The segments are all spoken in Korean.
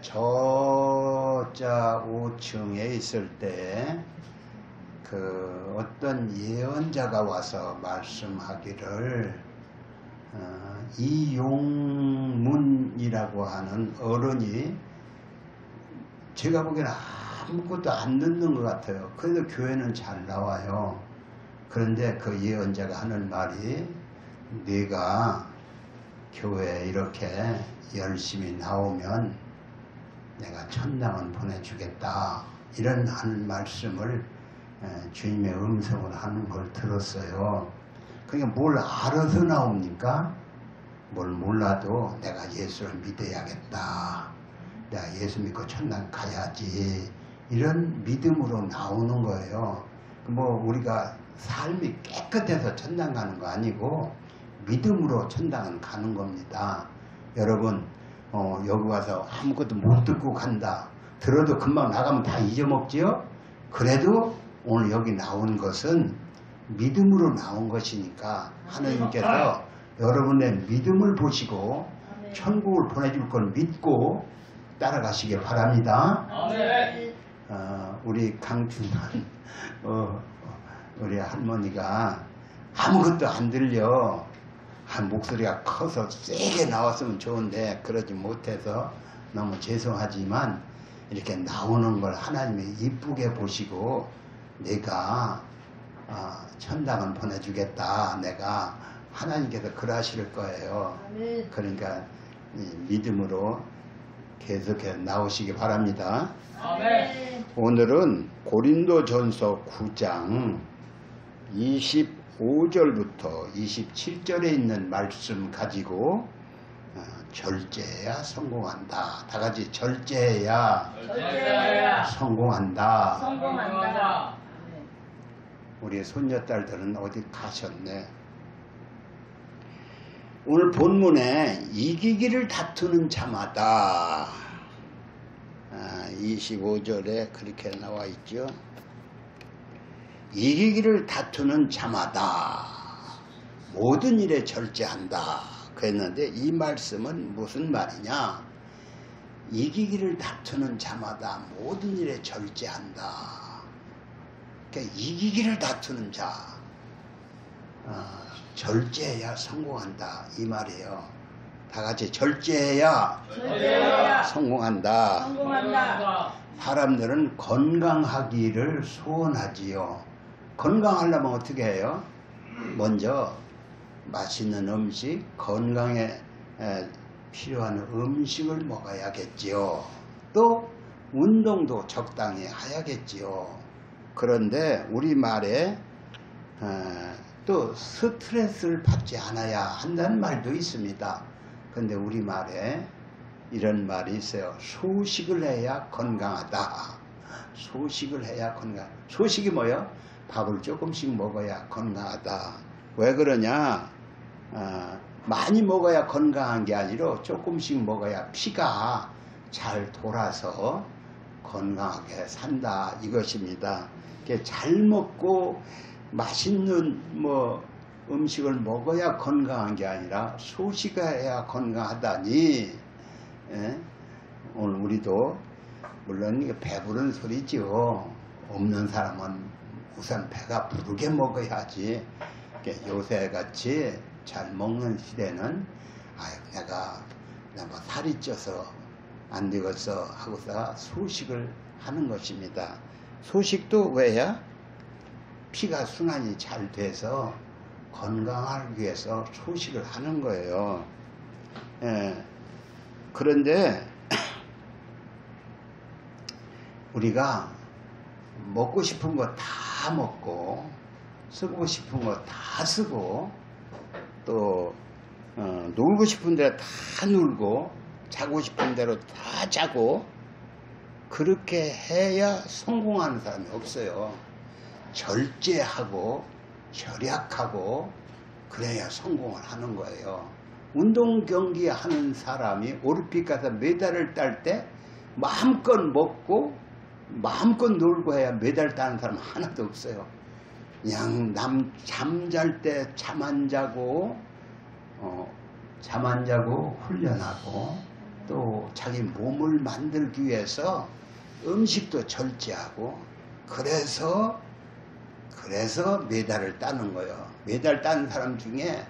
저자 5층에 있을 때 그 어떤 예언자가 와서 말씀하기를 이용문이라고 하는 어른이 제가 보기에는 아무것도 안 듣는 것 같아요. 그래도 교회는 잘 나와요. 그런데 그 예언자가 하는 말이 네가 교회에 이렇게 열심히 나오면 내가 천당은 보내주겠다. 이런 하는 말씀을 주님의 음성을 하는 걸 들었어요. 그러니까 뭘 알아서 나옵니까? 뭘 몰라도 내가 예수를 믿어야겠다. 내가 예수 믿고 천당 가야지. 이런 믿음으로 나오는 거예요. 뭐 우리가 삶이 깨끗해서 천당 가는 거 아니고 믿음으로 천당은 가는 겁니다. 여러분 여기 와서 아무것도 못 듣고 간다. 들어도 금방 나가면 다 잊어먹지요? 그래도 오늘 여기 나온 것은 믿음으로 나온 것이니까 하나님께서 여러분의 믿음을 보시고 천국을 보내줄 걸 믿고 따라가시기 바랍니다. 우리 강준환 우리 할머니가 아무것도 안 들려. 목소리가 커서 세게 나왔으면 좋은데 그러지 못해서 너무 죄송하지만 이렇게 나오는 걸 하나님이 이쁘게 보시고 내가 천당은 보내주겠다. 내가 하나님께서 그러실 거예요. 그러니까 믿음으로 계속해서 나오시기 바랍니다. 오늘은 고린도전서 9장 25절부터 27절에 있는 말씀 가지고 절제해야 성공한다. 다 같이 절제해야 성공한다. 우리 손녀딸들은 어디 가셨네. 오늘 본문에 이기기를 다투는 자마다 25절에 그렇게 나와 있죠. 이기기를 다투는 자마다 모든 일에 절제한다. 그랬는데 이 말씀은 무슨 말이냐? 이기기를 다투는 자마다 모든 일에 절제한다. 그러니까 이기기를 다투는 자 절제해야 성공한다 이 말이에요. 다 같이 절제해야 성공한다. 사람들은 건강하기를 소원하지요. 건강하려면 어떻게 해요? 먼저 맛있는 음식, 건강에 필요한 음식을 먹어야겠지요. 또 운동도 적당히 해야겠지요. 그런데 우리말에 또 스트레스를 받지 않아야 한다는 말도 있습니다. 그런데 우리말에 이런 말이 있어요. 소식을 해야 건강하다. 소식을 해야 건강. 소식이 뭐예요? 밥을 조금씩 먹어야 건강하다. 왜 그러냐? 많이 먹어야 건강한 게 아니라 조금씩 먹어야 피가 잘 돌아서 건강하게 산다 이것입니다. 잘 먹고 맛있는 음식을 먹어야 건강한 게 아니라 소식을 해야 건강하다니. 오늘 우리도 물론 이게 배부른 소리죠. 없는 사람은 우선 배가 부르게 먹어야지. 요새같이 잘 먹는 시대는 내가 살이 쪄서 안 되겠어 하고서 소식을 하는 것입니다. 소식도 왜야? 피가 순환이 잘 돼서 건강하기 위해서 소식을 하는 거예요. 그런데 우리가 먹고 싶은 거 다 먹고 쓰고 싶은 거 다 쓰고 또 놀고 싶은 대로 다 놀고 자고 싶은 대로 다 자고 그렇게 해야 성공하는 사람이 없어요. 절제하고 절약하고 그래야 성공을 하는 거예요. 운동 경기 하는 사람이 올림픽 가서 메달을 딸 때 마음껏 먹고 마음껏 놀고 해야 메달 따는 사람 하나도 없어요. 그냥 잠잘 때 잠 안 자고 훈련하고 또 또 자기 몸을 만들기 위해서 음식도 절제하고 그래서 메달을 따는 거예요. 메달 따는 사람 중에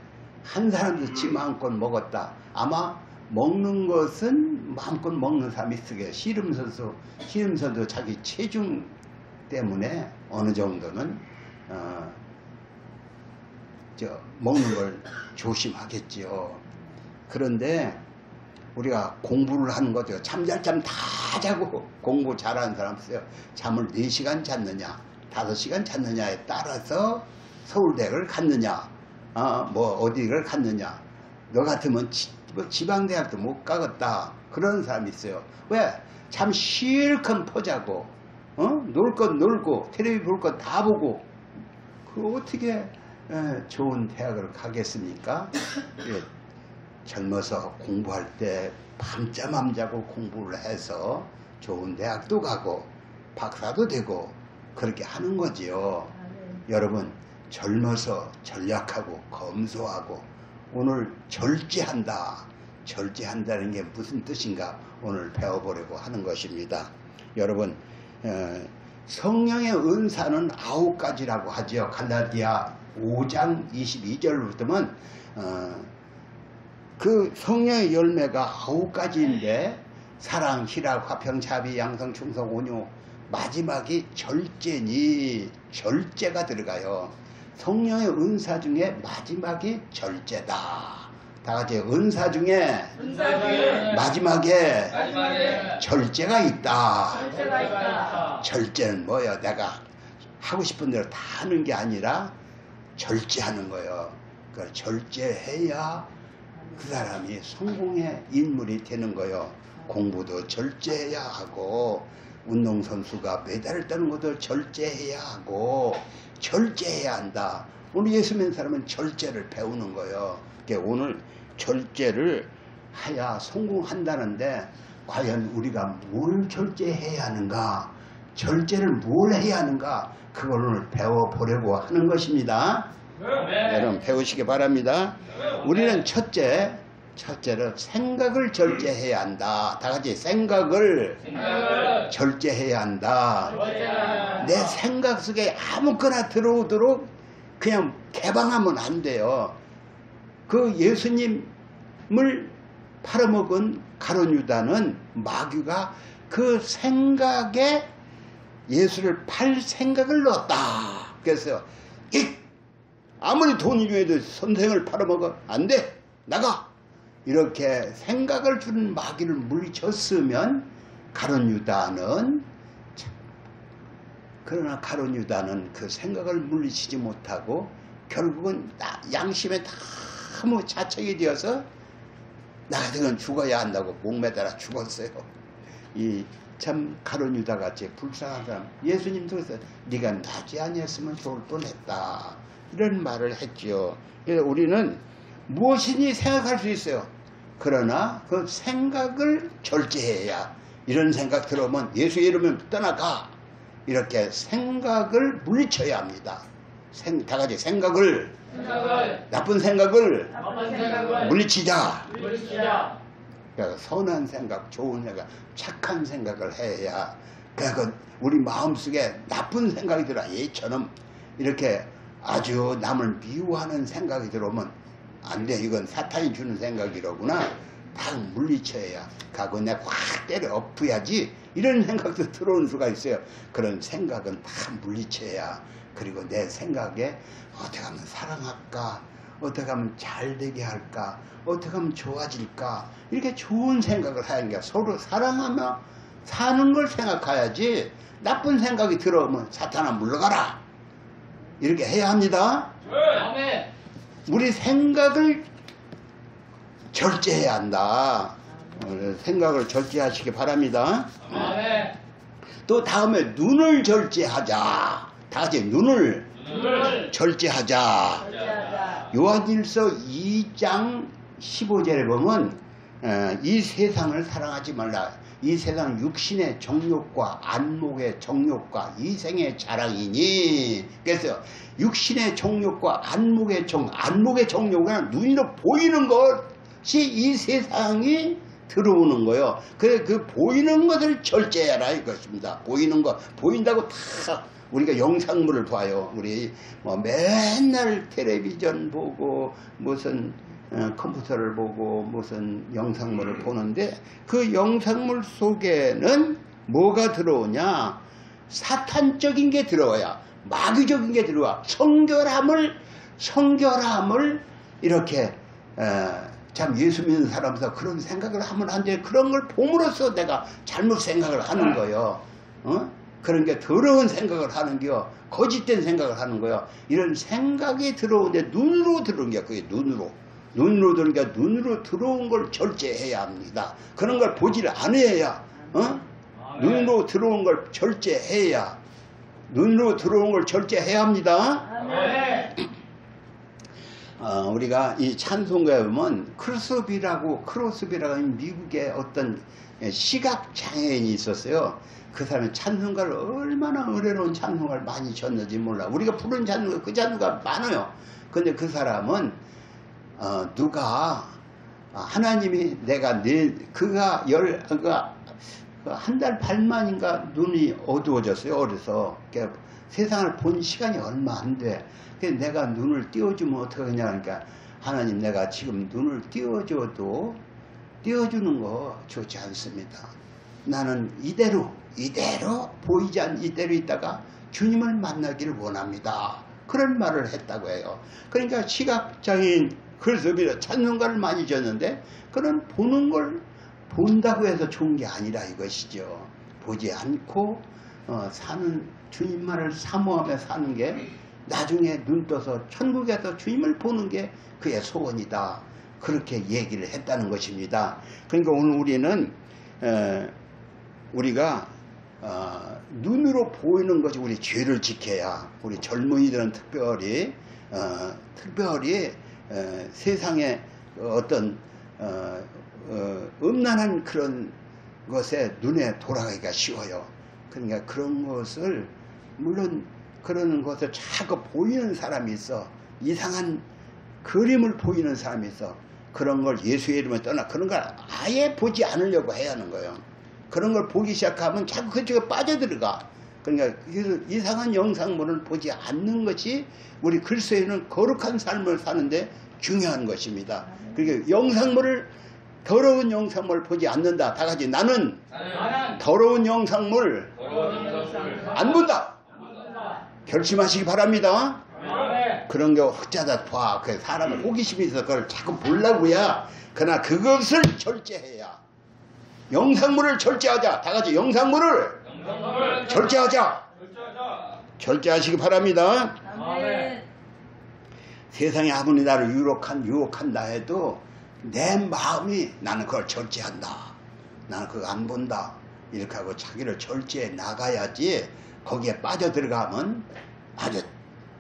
한 사람도 지 마음껏 먹었다. 아마 먹는 것은 마음껏 먹는 사람이 있으게 씨름선도 자기 체중 때문에 어느 정도는 먹는 걸 조심하겠지요. 그런데 우리가 공부를 하는 것도 잠잘잠 다 자고 공부 잘하는 사람 있어요. 잠을 4시간 잤느냐 5시간 잤느냐에 따라서 서울대를 갔느냐 뭐 어디를 갔느냐. 너 같으면 지방대학도 못 가겠다 그런 사람이 있어요. 왜? 잠 실컷 퍼자고 놀 것 놀고 텔레비 볼 것 다 보고 그 어떻게 좋은 대학을 가겠습니까? 예, 젊어서 공부할 때 밤잠 안 자고 공부를 해서 좋은 대학도 가고 박사도 되고 그렇게 하는 거지요. 여러분 젊어서 전략하고 검소하고 오늘 절제한다는 게 무슨 뜻인가 오늘 배워보려고 하는 것입니다. 여러분 성령의 은사는 9가지라고 하죠. 갈라디아 5장 22절부터는 그 성령의 열매가 9가지인데 사랑, 희락, 화평, 자비, 양성, 충성, 온유 마지막이 절제가 들어가요. 성령의 은사 중에 마지막이 절제다. 다 같이 은사 중에 마지막에 절제가 있다. 절제는 뭐예요? 내가 하고 싶은 대로 다 하는 게 아니라 절제하는 거예요. 그러니까 절제해야 그 사람이 성공의 인물이 되는 거예요. 공부도 절제해야 하고 운동선수가 메달을 따는 것도 절제해야 하고 절제해야 한다. 오늘 예수 믿는 사람은 절제를 배우는 거예요. 그러니까 오늘 절제를 해야 성공한다는데 과연 우리가 뭘 절제해야 하는가, 절제를 뭘 해야 하는가, 그걸 오늘 배워보려고 하는 것입니다. 여러분 배우시기 바랍니다. 우리는 첫째로 생각을 절제해야 한다. 다 같이 생각을 절제해야 한다. 내 생각 속에 아무거나 들어오도록 그냥 개방하면 안 돼요. 그 예수님을 팔아먹은 가룟 유다는 마귀가 그 생각에 예수를 팔 생각을 넣었다. 그래서 아무리 돈이 중에도 선생을 팔아먹어 안 돼. 나가. 이렇게 생각을 주는 마귀를 물리쳤으면 그러나 가룟 유다는 그 생각을 물리치지 못하고 결국은 양심에 너무 자책이 되어서 나 같은 건 죽어야 한다고 목매달아 죽었어요. 이 참 가룟 유다 같이 불쌍한 사람, 예수님도 그래서 네가 나지 아니었으면 좋을 뻔했다 이런 말을 했지요. 그래서 우리는 무엇이니 생각할 수 있어요. 그러나 그 생각을 절제해야, 이런 생각 들어오면 예수 이름을 떠나가, 이렇게 생각을 물리쳐야 합니다. 다 같이 나쁜 생각을 물리치자. 그러니까 선한 생각, 좋은 생각, 착한 생각을 해야, 그러니까 우리 마음속에 나쁜 생각이 들어 예처럼 이렇게 아주 남을 미워하는 생각이 들어오면 안 돼. 이건 사탄이 주는 생각이로구나. 다 물리쳐야 가고 내가 확 때려 엎어야지, 이런 생각도 들어오는 수가 있어요. 그런 생각은 다 물리쳐야, 그리고 내 생각에 어떻게 하면 사랑할까, 어떻게 하면 잘 되게 할까, 어떻게 하면 좋아질까, 이렇게 좋은 생각을 하는 게, 서로 사랑하며 사는 걸 생각해야지. 나쁜 생각이 들어오면 사탄아 물러가라, 이렇게 해야 합니다. 우리 생각을 절제해야 한다. 생각을 절제하시기 바랍니다. 또 다음에 눈을 절제하자. 다 같이 눈을 절제하자. 요한일서 2장 15절에 보면 이 세상을 사랑하지 말라. 이 세상 육신의 정욕과 안목의 정욕과 이생의 자랑이니. 그래서 육신의 정욕과 안목의 정욕은 눈으로 보이는 것이 이 세상이 들어오는 거요. 그래 그 보이는 것을 절제해라 이것입니다. 보이는 거 보인다고 다 우리가 영상물을 봐요. 우리 뭐 맨날 텔레비전 보고 무슨 컴퓨터를 보고 무슨 영상물을 보는데 그 영상물 속에는 뭐가 들어오냐? 사탄적인 게 들어와야 마귀적인 게 들어와. 성결함을 이렇게 참 예수 믿는 사람에서 그런 생각을 하면 안 돼. 그런 걸 봄으로써 내가 잘못 생각을 하는 거예요. 그런 게 더러운 생각을 하는 거요. 거짓된 생각을 하는 거요. 이런 생각이 들어오는데 눈으로 들어온 게 그게 눈으로 들어온 게 눈으로 들어온 걸 절제해야 합니다. 그런 걸 보지를 않아야 눈으로 들어온 걸 절제해야 눈으로 들어온 걸 절제해야 합니다. 우리가 이 찬송가에 보면 크로스비라고 미국의 어떤 시각 장애인이 있었어요. 그 사람이 찬송가를 얼마나 어려운 찬송가를 많이 쳤는지 몰라. 우리가 부른 찬송가 그 찬송가 많아요. 근데 그 사람은 누가 하나님이 그가 한 달 반 만인가 눈이 어두워졌어요. 어려서 세상을 본 시간이 얼마 안 돼. 그래서 내가 눈을 띄워주면 어떡하냐 하니까 하나님 내가 지금 눈을 띄워줘도 띄워주는 거 좋지 않습니다. 나는 이대로 보이지 않는 이대로 있다가 주님을 만나기를 원합니다. 그런 말을 했다고 해요. 그러니까 시각장애인 그래서 찬송가를 많이 줬는데 그런 보는 걸 본다고 해서 좋은 게 아니라 이것이죠. 보지 않고 사는 주님만을 사모하며 사는 게 나중에 눈 떠서 천국에서 주님을 보는 게 그의 소원이다. 그렇게 얘기를 했다는 것입니다. 그러니까 오늘 우리는 우리가 눈으로 보이는 것이 우리 죄를 지켜야 우리 젊은이들은 특별히 세상에 어떤 음란한 그런 것에 눈에 돌아가기가 쉬워요. 그러니까 그런 것을 물론 그런 것을 자꾸 보이는 사람이 있어. 이상한 그림을 보이는 사람이 있어. 그런 걸 예수의 이름을 떠나 그런 걸 아예 보지 않으려고 해야 하는 거예요. 그런 걸 보기 시작하면 자꾸 그쪽에 빠져들어가. 그러니까 이상한 영상물을 보지 않는 것이 우리 그리스도인은 거룩한 삶을 사는데 중요한 것입니다. 그러니까 더러운 영상물을 보지 않는다. 다 같이 나는 더러운 영상물 안 본다. 결심하시기 바랍니다. 그런 게 헛자다 봐. 그 사람의 호기심이 있어서 그걸 자꾸 보려고야. 그러나 그것을 절제해야. 영상물을 절제하자. 다 같이 영상물을 절제하자. 절제하시기 바랍니다. 세상에 아무리 나를 유혹한다 해도 내 마음이 나는 그걸 절제한다. 나는 그거 안 본다. 이렇게 하고 자기를 절제해 나가야지. 거기에 빠져들어가면 아주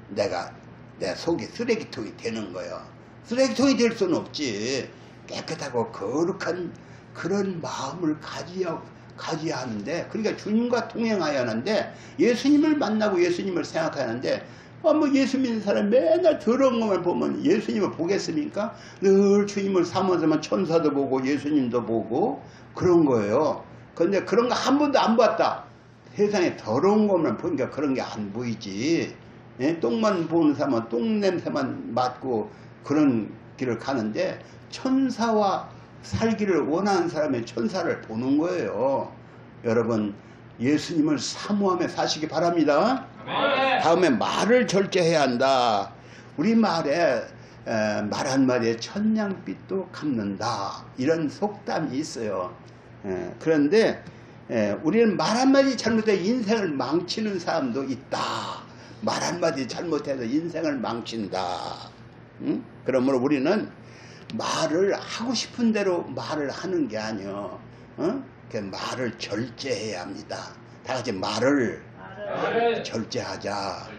내 속이 쓰레기통이 되는 거예요. 쓰레기통이 될 수는 없지. 깨끗하고 거룩한 그런 마음을 가져야 하는데, 그러니까 주님과 동행해야 하는데, 예수님을 만나고 예수님을 생각하는데, 뭐 예수 믿는 사람 맨날 더러운 것만 보면 예수님을 보겠습니까? 늘 주님을 사모하면 천사도 보고 예수님도 보고 그런 거예요. 그런데 그런 거 한 번도 안 봤다. 세상에 더러운 것만 보니까 그런 게 안 보이지. 똥만 보는 사람은 똥 냄새만 맡고 그런 길을 가는데, 천사와 살기를 원하는 사람의 천사를 보는 거예요. 여러분 예수님을 사모하며 사시기 바랍니다. 다음에 말을 절제해야 한다. 우리 말에 말 한마디에 천냥빚도 갚는다. 이런 속담이 있어요. 그런데 우리는 말 한마디 잘못해 인생을 망치는 사람도 있다. 말 한마디 잘못해서 인생을 망친다. 그러므로 우리는 말을 하고 싶은 대로 말을 하는 게 아니요. 그 말을 절제해야 합니다. 다 같이 말을 절제하자.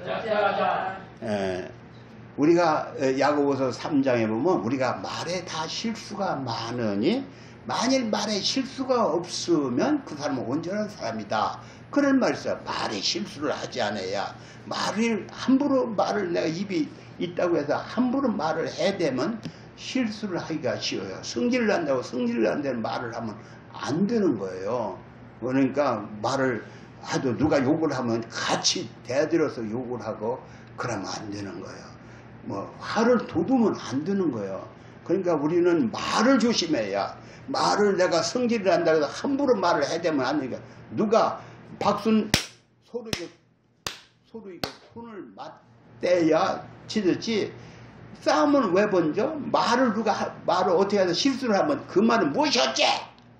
우리가 야고보서 3장에 보면 우리가 말에 다 실수가 많으니 만일 말에 실수가 없으면 그 사람은 온전한 사람이다. 그런 말이 있어요. 말에 실수를 하지 않아야. 함부로 말을 내가 입이 있다고 해서 함부로 말을 해대면 실수를 하기가 쉬워요. 성질을 난다고 성질을 난다는 말을 하면 안 되는 거예요. 그러니까 말을 하도 누가 욕을 하면 같이 대들어서 욕을 하고 그러면 안 되는 거예요. 뭐 화를 돋우면 안 되는 거예요. 그러니까 우리는 말을 조심해야, 말을 내가 성질을 난다고 해서 함부로 말을 해야 되면 안 되니까, 누가 박순 서로 이게 손을 맞대야 치듯이 싸움은 왜 번져? 말을 어떻게 해서 실수를 하면 그 말은 무엇이었지?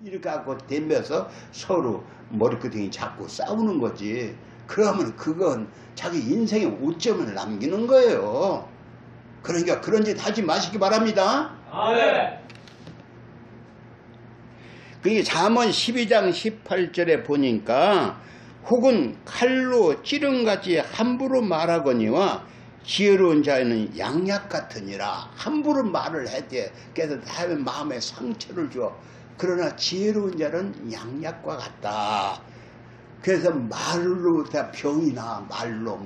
이렇게 하고 댐벼서 서로 머리끄댕이 잡고 싸우는 거지. 그러면 그건 자기 인생의 오점을 남기는 거예요. 그러니까 그런 짓 하지 마시기 바랍니다. 네. 그게 잠언 12장 18절에 보니까 혹은 칼로 찌른같이 함부로 말하거니와 지혜로운 자에는 양약 같으니라. 함부로 말을 해대. 그래서 하면 마음에 상처를 줘. 그러나 지혜로운 자는 양약과 같다. 그래서 말로 다 병이 나.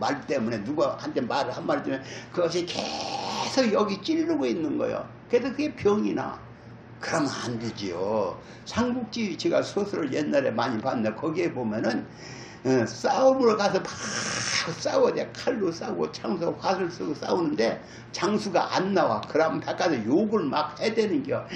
말 때문에 누구한테 말을 한마디 때문에 그것이 계속 여기 찌르고 있는 거예요. 그래서 그게 병이 나. 그러면 안 되지요. 삼국지 제가 소설을 옛날에 많이 봤는데 거기에 보면은 싸움으로 가서 막 싸워. 칼로 싸우고 창수 화를 쓰고 싸우는데 장수가 안 나와. 그러면 바깥에 욕을 막 해대는겨.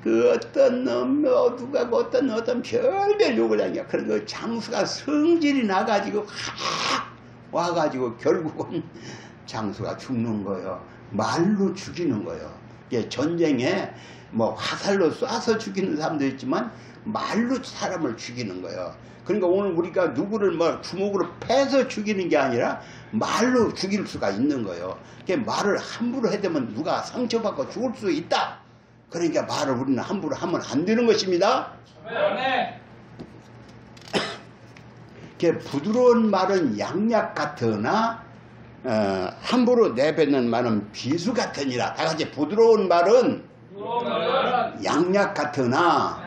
그 어떤 놈, 누가 어떤 별별 욕을 하냐. 그런 거 장수가 성질이 나가지고 확 와가지고 결국은 장수가 죽는 거예요. 말로 죽이는 거예요. 전쟁에 뭐 화살로 쏴서 죽이는 사람도 있지만 말로 사람을 죽이는 거예요. 그러니까 오늘 우리가 누구를 뭐 주먹으로 패서 죽이는 게 아니라 말로 죽일 수가 있는 거예요. 말을 함부로 해대면 누가 상처받고 죽을 수 있다. 그러니까 말을 우리는 함부로 하면 안 되는 것입니다. 네. 부드러운 말은 양약 같으나 함부로 내뱉는 말은 비수 같으니라. 다 같이 부드러운 말은 양약 같으나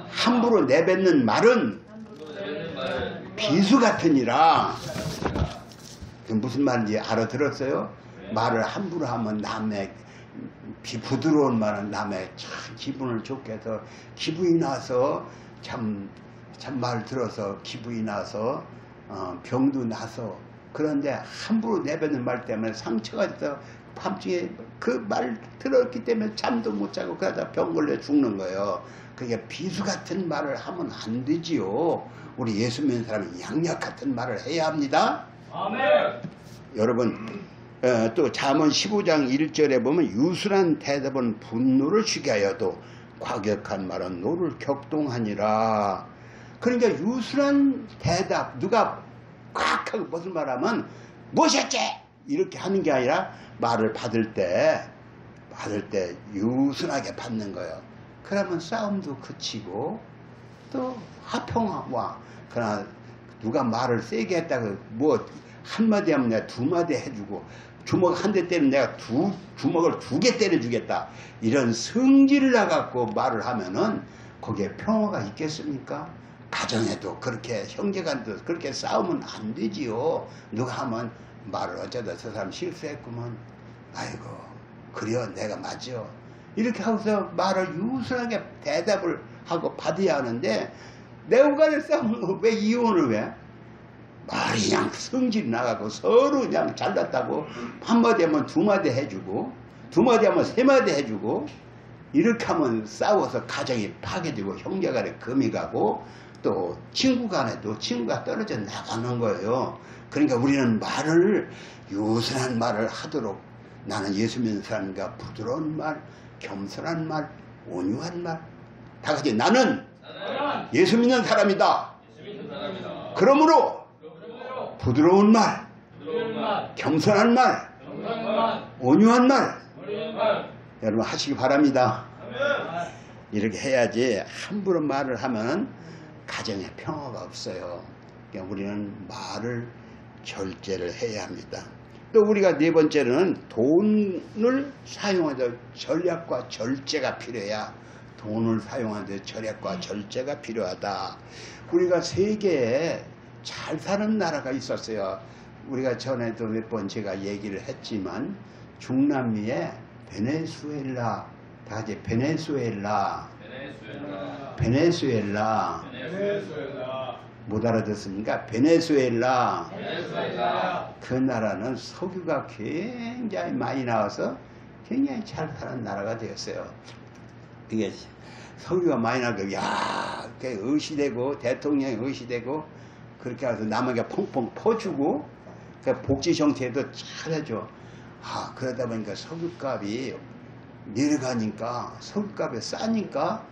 함부로 내뱉는 말은 비수 같으니라. 무슨 말인지 알아들었어요? 말을 함부로 하면 남의 부드러운 말은 남의 참 기분을 좋게 해서 기분이 나서 참 말 들어서 기분이 나서 병도 나서. 그런데 함부로 내뱉는 말 때문에 상처가 있어 밤중에 그 말 들었기 때문에 잠도 못 자고 그러다 병 걸려 죽는 거예요. 그게 비수 같은 말을 하면 안 되지요. 우리 예수 믿는 사람은 양약 같은 말을 해야 합니다. 아멘. 여러분 또 잠언 15장 1절에 보면 유순한 대답은 분노를 쉬게 하여도 과격한 말은 노를 격동하니라. 그러니까 유순한 대답, 누가 꽉 하고 무슨 말하면 무엇이었지? 이렇게 하는 게 아니라 말을 받을 때 유순하게 받는 거예요. 그러면 싸움도 그치고 또 화평화 와. 그러나 누가 말을 세게 했다고 뭐 한마디 하면 내가 두마디 해주고 주먹 한 대 때리면 내가 주먹을 2개 때려주겠다. 이런 성질을 나갖고 말을 하면은 거기에 평화가 있겠습니까? 가정에도 그렇게 형제간도 그렇게 싸우면 안 되지요. 누가 하면 말을 어쩌다 저 사람 실수했구먼. 아이고 그래요 내가 맞죠. 이렇게 하고서 말을 유순하게 대답을 하고 받아야 하는데 내가 싸우면 왜 이혼을 왜? 말이 그냥 성질이 나가고 서로 그냥 잘났다고 한마디 하면 2마디 해주고 2마디 하면 3마디 해주고 이렇게 하면 싸워서 가정이 파괴되고 형제간에 금이 가고 또 친구 간에도 친구가 떨어져 나가는 거예요. 그러니까 우리는 말을 유순한 말을 하도록 나는 예수 믿는 사람과 부드러운 말, 겸손한 말, 온유한 말 다 같이 나는 예수 믿는 사람이다. 그러므로 부드러운 말, 겸손한 말, 온유한 말 여러분 하시기 바랍니다. 이렇게 해야지 함부로 말을 하면 가정에 평화가 없어요. 그러니까 우리는 말을 절제를 해야 합니다. 또 우리가 4번째는 돈을 사용하자 전략과 절제가 필요해야 돈을 사용하는데 절약과 절제가 필요하다. 우리가 세계에 잘 사는 나라가 있었어요. 우리가 전에도 몇 번 제가 얘기를 했지만 중남미에 베네수엘라. 다 같이 베네수엘라. 베네수엘라. 베네수엘라. 베네수엘라. 못 알아듣습니까? 베네수엘라. 베네수엘라. 그 나라는 석유가 굉장히 많이 나와서 굉장히 잘 사는 나라가 되었어요. 이게 석유가 많이 나고, 야, 의시되고, 대통령이 의시되고, 그렇게 해서 남에게 펑펑 퍼주고, 그 복지 정책도 잘해줘. 아, 그러다 보니까 석유값이 내려가니까, 석유값이 싸니까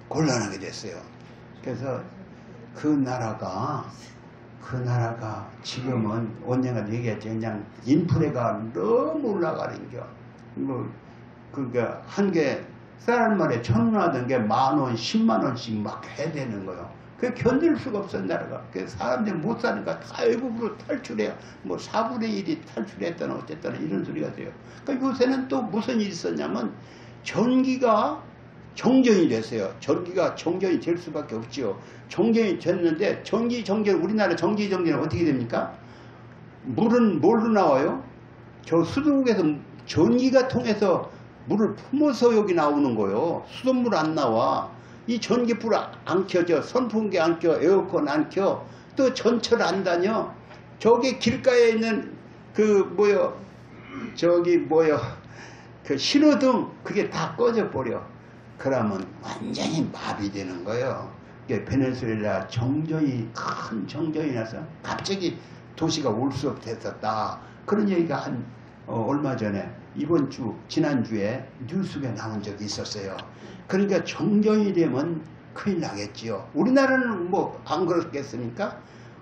곤란하게 됐어요. 그래서 그 나라가 지금은 언젠가 얘기했죠. 그냥 인플레가 너무 올라가는 겨. 뭐, 그러니까 한 개 쌀말에 1,000원 하던 게 10,000원, 100,000원씩 막 해야 되는 거예요. 그게 견딜 수가 없어, 나라가. 그 사람들이 못 사니까 다 외국으로 탈출해요. 뭐 4분의 1이 탈출했다나 어쨌다나 이런 소리가 돼요. 그러니까 요새는 또 무슨 일이 있었냐면 전기가 정전이 됐어요. 전기가 정전이 될 수밖에 없죠. 정전이 됐는데 우리나라 전기 정전은 어떻게 됩니까? 물은 뭘로 나와요? 저 수도국에서 전기가 통해서 물을 품어서 여기 나오는 거예요. 수돗물 안 나와. 이 전기불 안 켜져. 선풍기 안 켜. 에어컨 안 켜. 또 전철 안 다녀. 저기 길가에 있는 그 신호등 그게 다 꺼져 버려. 그러면 완전히 마비되는 거예요. 베네수엘라 큰 정전이 나서 갑자기 도시가 올 수 없었다. 그런 얘기가 얼마 전에 지난주에 뉴스에 나온 적이 있었어요. 그러니까 정전이 되면 큰일 나겠지요. 우리나라는 뭐 안 그렇겠습니까?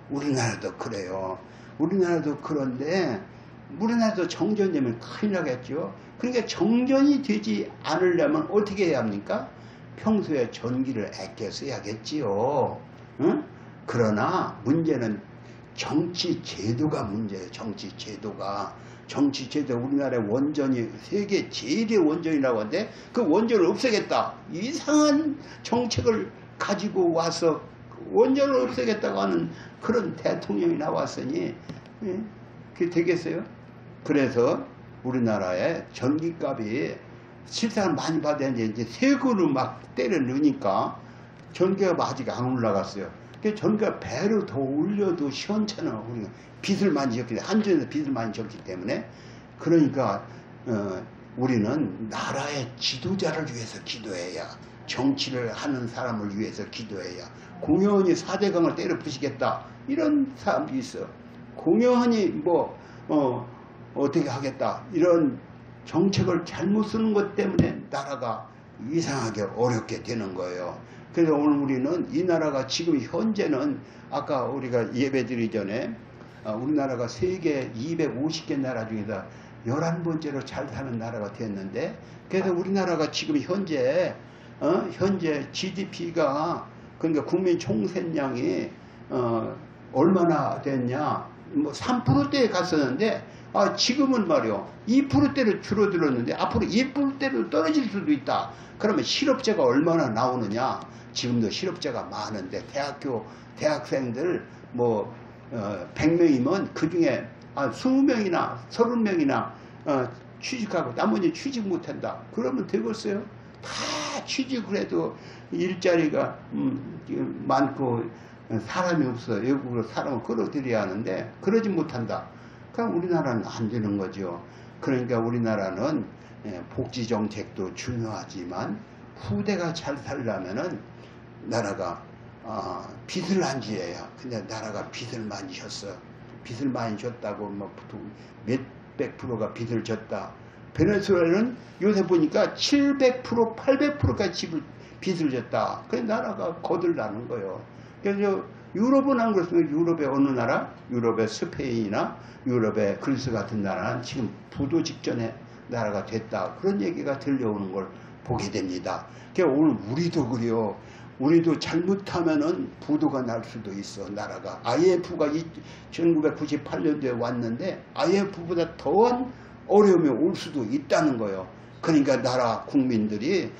우리나라도 그래요. 우리나라도 그런데 우리나라도 정전되면 큰일 나겠죠. 그러니까 정전이 되지 않으려면 어떻게 해야 합니까? 평소에 전기를 아껴 써야겠지요. 응? 그러나 문제는 정치 제도가 문제예요. 정치 제도 우리나라의 원전이 세계 제일의 원전이라고 하는데 그 원전을 없애겠다. 이상한 정책을 가지고 와서 원전을 없애겠다고 하는 그런 대통령이 나왔으니 그게 되겠어요? 그래서 우리나라의 전기값이 실상은 많이 받았는데 이제 세금으로 막 때려 넣으니까 전기가 아직 안 올라갔어요. 전기가 배로 더 올려도 시원찮아. 우리가 빚을 많이 졌기 때문에, 한전에서 빚을 많이 졌기 때문에. 그러니까 우리는 나라의 지도자를 위해서 기도해야, 정치를 하는 사람을 위해서 기도해야, 공연히 4대강을 때려 부시겠다 이런 사람도 있어. 공연히 어떻게 하겠다 이런 정책을 잘못 쓰는 것 때문에 나라가 이상하게 어렵게 되는 거예요. 그래서 오늘 우리는 이 나라가 지금 현재는 아까 우리가 예배드리기 전에 우리나라가 세계 250개 나라 중에서 11번째로 잘 사는 나라가 됐는데, 그래서 우리나라가 지금 현재 GDP가 그러니까 국민 총생량이 얼마나 됐냐, 뭐 3%대에 갔었는데 지금은 말이요 2%대로 줄어들었는데 앞으로 1%대로 떨어질 수도 있다. 그러면 실업자가 얼마나 나오느냐. 지금도 실업자가 많은데 대학생들 100명이면 그 중에 20명이나 30명이나 취직하고 나머지 취직 못한다. 그러면 되겠어요? 다 취직을 해도 일자리가 많고 사람이 없어. 외국으로 사람을 끌어들여야 하는데 그러지 못한다. 그럼 우리나라는 안 되는 거죠. 그러니까 우리나라는 복지 정책도 중요하지만 후대가 잘 살려면은 나라가 빚을 안 지어야. 근데 나라가 빚을 많이 졌어. 빚을 많이 졌다고 몇백 프로가 빚을 졌다. 베네수엘은 요새 보니까 700%, 800%까지 빚을 졌다. 그래서 나라가 거들나는 거예요. 그래서 유럽은 안 그렇습니까? 유럽의 어느 나라? 유럽의 스페인이나 유럽의 그리스 같은 나라는 지금 부도 직전에 나라가 됐다. 그런 얘기가 들려오는 걸 보게 됩니다. 그러니까 오늘 우리도 그래요. 우리도 잘못하면은 부도가 날 수도 있어. 나라가 IMF가 1998년도에 왔는데 IMF보다 더한 어려움이 올 수도 있다는 거예요. 그러니까 나라 국민들이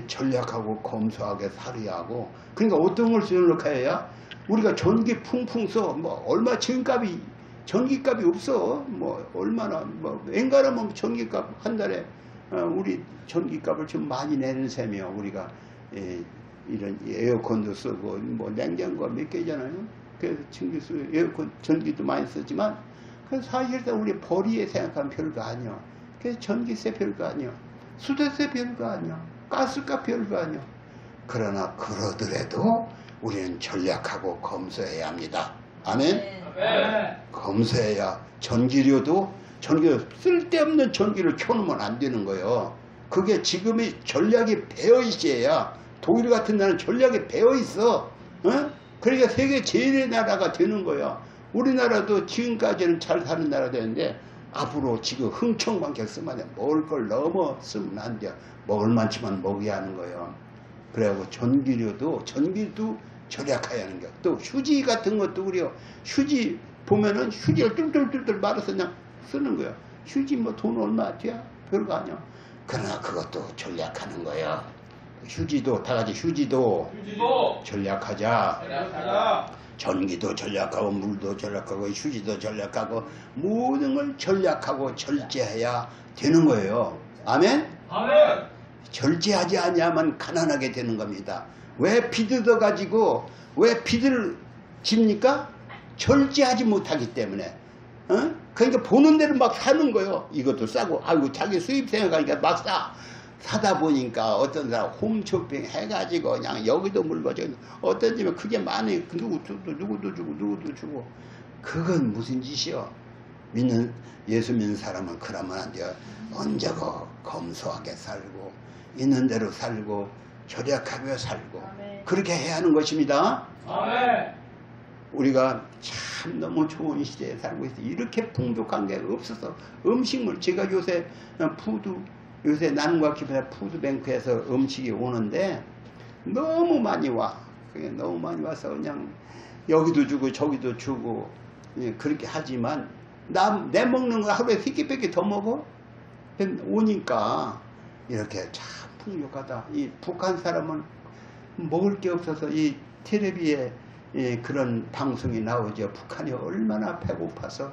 전략하고 검소하게 살아야 하고. 그러니까 어떤 걸 전략해야 우리가 전기 풍풍 써 얼마 전값이 전기값이 없어. 뭐 얼마나 뭐 웬간하면 전기값 한 달에 우리 전기값을 좀 많이 내는 셈이요. 우리가 이런 에어컨도 쓰고 뭐 냉장고가 몇 개잖아요. 그래서 에어컨 전기도 많이 쓰지만 그래서 사실상 우리 벌이에 생각하면 별거 아니야. 그래서 전기세 별거 아니야. 수도세 별거 아니야. 가스값 별거 아니야. 그러나 그러더라도 우리는 전략하고 검소해야 합니다. 아멘? 네. 검소해야 전기료 쓸데없는 전기를 켜놓으면 안 되는 거예요. 그게 지금의 전략이 배어 있어야 독일 같은 나라는 전략이 배어 있어. 그러니까 세계 제일의 나라가 되는 거야. 우리나라도 지금까지는 잘 사는 나라 되는데 앞으로 지금 흥청망청 쓰면 먹을 걸 너무 쓰면 안 돼. 먹을 만치만 먹어야 하는 거예요. 그래갖고 전기도 절약해야 하는 거야. 또 휴지 같은 것도 그래요. 휴지 보면은 휴지를 뚫뚫뚫뚫 말아서 그냥 쓰는 거야. 휴지 뭐 돈 얼마 돼야 별거 아니야. 그러나 그것도 전략하는 거야. 휴지도 다 같이 휴지도 전략하자. 전기도 전략하고 물도 전략하고 휴지도 전략하고 모든 걸 전략하고 절제해야 되는 거예요. 아멘? 아멘. 절제하지 아니하면 가난하게 되는 겁니다. 왜 비들어 가지고 왜 비들을 집니까? 절제하지 못하기 때문에. 그러니까 보는 대로 막 사는 거예요. 이것도 싸고 아이고 자기 수입 생각하니까 막 사다 보니까 어떤 사람 홈쇼핑 해가지고 그냥 여기도 물고 저기 어떤 집에 그게 많이 누구도 주고 그건 무슨 짓이요? 예수 믿는 사람은 그러면 안 돼요. 언제고 검소하게 살고 있는 대로 살고 절약하며 살고 아멘. 그렇게 해야 하는 것입니다. 아멘. 우리가 참 너무 좋은 시대에 살고 있어요. 이렇게 풍족한 게 없어서 음식물 제가 요새 나눔과 기부에 푸드뱅크에서 음식이 오는데 너무 많이 와. 그게 너무 많이 와서 그냥 여기도 주고 저기도 주고 그렇게 하지만 내 먹는 거 하루에 3끼 더 먹어? 오니까 이렇게 참 풍족하다. 이 북한 사람은 먹을 게 없어서 이 텔레비에 그런 방송이 나오죠. 북한이 얼마나 배고파서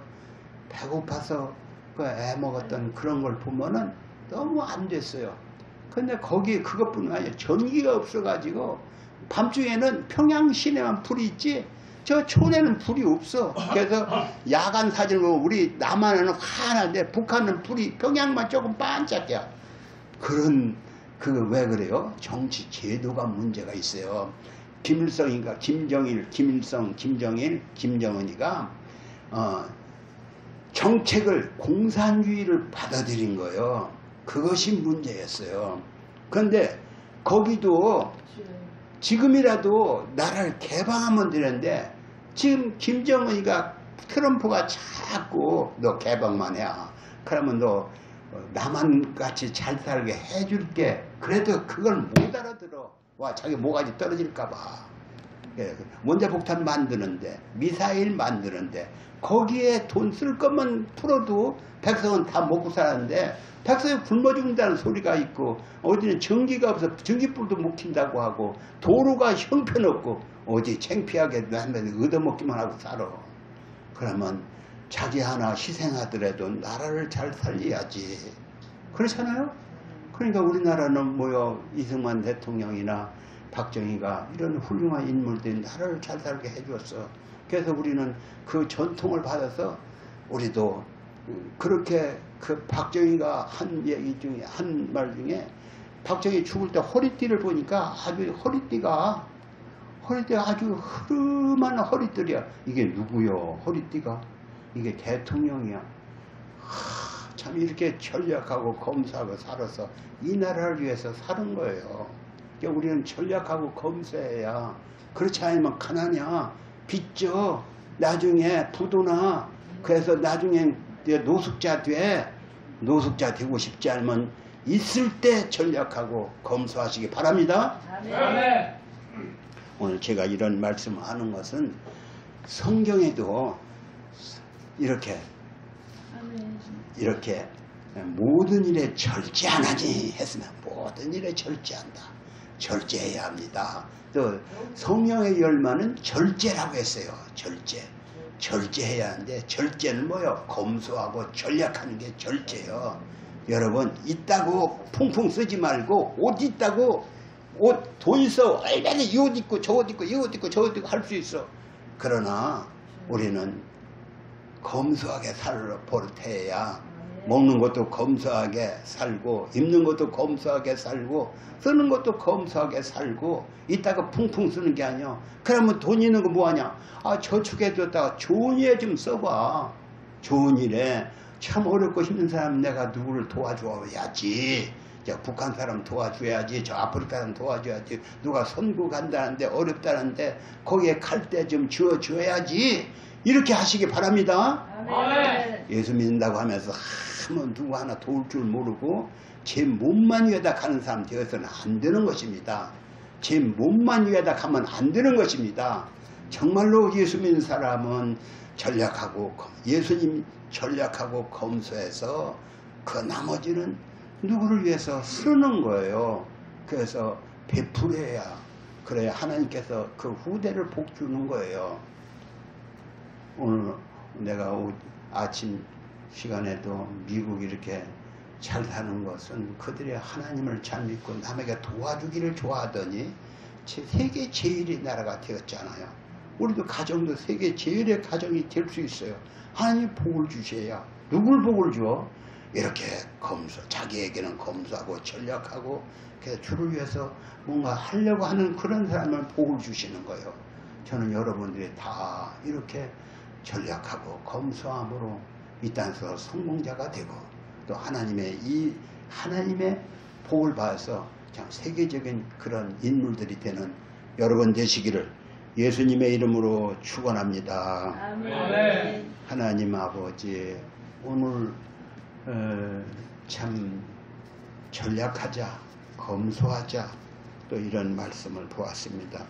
그 애 먹었던 그런 걸 보면은 너무 안 됐어요. 근데 거기 그것뿐 아니에요. 전기가 없어가지고 밤중에는 평양 시내만 불이 있지 저 촌에는 불이 없어. 그래서 야간 사진을 보면 우리 남한은 환한데 북한은 불이 평양만 조금 반짝이야. 왜 그래요? 정치 제도가 문제가 있어요. 김정은이가 정책을 공산주의를 받아들인 거예요. 그것이 문제였어요. 그런데 거기도 지금이라도 나라를 개방하면 되는데 지금 김정은이가 트럼프가 자꾸 너 개방만 해. 그러면 너 남한같이 잘 살게 해줄게. 그래도 그걸 못 알아들어. 와 자기 모가지 떨어질까봐. 원자폭탄 만드는데 미사일 만드는데 거기에 돈 쓸 것만 풀어도 백성은 다 먹고 살았는데 백성이 굶어 죽는다는 소리가 있고 어디는 전기가 없어 전기불도 못 킨다고 하고 도로가 형편없고 어디 창피하게 하면 얻어먹기만 하고 살아. 그러면 자기 하나 희생하더라도 나라를 잘 살려야지. 그렇잖아요? 그러니까 우리나라는 이승만 대통령이나 박정희가 이런 훌륭한 인물들이 나라를 잘 살게 해줬어. 그래서 우리는 그 전통을 받아서 우리도 그렇게 그 박정희가 한 말 중에 박정희 죽을 때 허리띠를 보니까 아주 허리띠가 아주 흐름한 허리띠야. 이게 누구요? 허리띠가 이게 대통령이야. 참 이렇게 전략하고 검소하고 살아서 이 나라를 위해서 사는 거예요. 그러니까 우리는 전략하고 검소해야. 그렇지 않으면 가난이야. 빚져. 나중에 부도나. 그래서 나중에 노숙자 되고 싶지 않으면 있을 때 전략하고 검소하시기 바랍니다. 아멘. 오늘 제가 이런 말씀을 하는 것은 성경에도 이렇게 모든 일에 절제하나니 했으면 모든 일에 절제한다. 절제해야 합니다. 또 성령의 열매는 절제라고 했어요. 절제. 절제해야 하는데 절제는 뭐요? 검소하고 전략하는 게 절제요. 여러분 있다고 풍풍 쓰지 말고 옷 있다고 옷 돈 있어 얼마나 이 옷 입고 저 옷 입고 이 옷 입고 저 옷 입고 할 수 있어. 그러나 우리는 검소하게 살 버릇해야 먹는 것도 검소하게 살고 입는 것도 검소하게 살고 쓰는 것도 검소하게 살고 이따가 풍풍 쓰는 게 아니야. 그러면 돈 있는 거 뭐하냐? 아 저축해뒀다가 좋은 일에 좀 써봐. 좋은 일에 참 어렵고 힘든 사람 내가 누구를 도와줘야지. 저 북한 사람 도와줘야지. 저 아프리카 사람 도와줘야지. 누가 선구 간다는데 어렵다는데 거기에 갈 때 좀 지어줘야지. 이렇게 하시기 바랍니다. 아멘. 예수 믿는다고 하면서 한번 누구 하나 도울 줄 모르고 제 몸만 위에다 가는 사람 되어서는 안 되는 것입니다. 제 몸만 위에다 가면 안 되는 것입니다. 정말로 예수 믿는 사람은 전략하고 예수님 전략하고 검소해서 그 나머지는 누구를 위해서 쓰는 거예요. 그래서 베풀어야 그래야 하나님께서 그 후대를 복 주는 거예요. 오늘 내가 아침 시간에도 미국 이렇게 잘 사는 것은 그들이 하나님을 잘 믿고 남에게 도와주기를 좋아하더니 세계 제일의 나라가 되었잖아요. 우리도 가정도 세계 제일의 가정이 될 수 있어요. 하나님 복을 주셔야. 누굴 복을 줘? 이렇게 자기에게는 검소하고 전략하고 그래서 주를 위해서 뭔가 하려고 하는 그런 사람을 복을 주시는 거예요. 저는 여러분들이 다 이렇게 전략하고 검소함으로 이 땅에서 성공자가 되고 또 하나님의 복을 받아서 참 세계적인 그런 인물들이 되는 여러분 되시기를 예수님의 이름으로 축원합니다. 아멘. 하나님 아버지 오늘 참 전략하자 검소하자 또 이런 말씀을 보았습니다.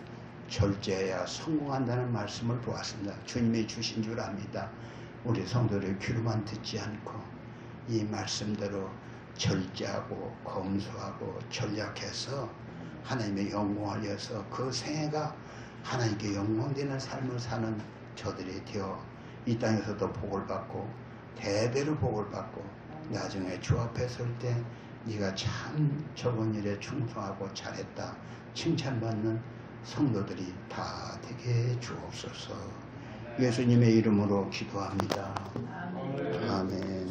절제해야 성공한다는 말씀을 보았습니다. 주님이 주신 줄 압니다. 우리 성도들의 귀로만 듣지 않고 이 말씀대로 절제하고 검소하고 전략해서 하나님의 영광을 위해서 그 생애가 하나님께 영광되는 삶을 사는 저들이 되어 이 땅에서도 복을 받고 대대로 복을 받고 나중에 주 앞에 설 때 네가 참 저번 일에 충성하고 잘했다 칭찬받는 성도들이 다 되게 주옵소서. 예수님의 이름으로 기도합니다. 아멘.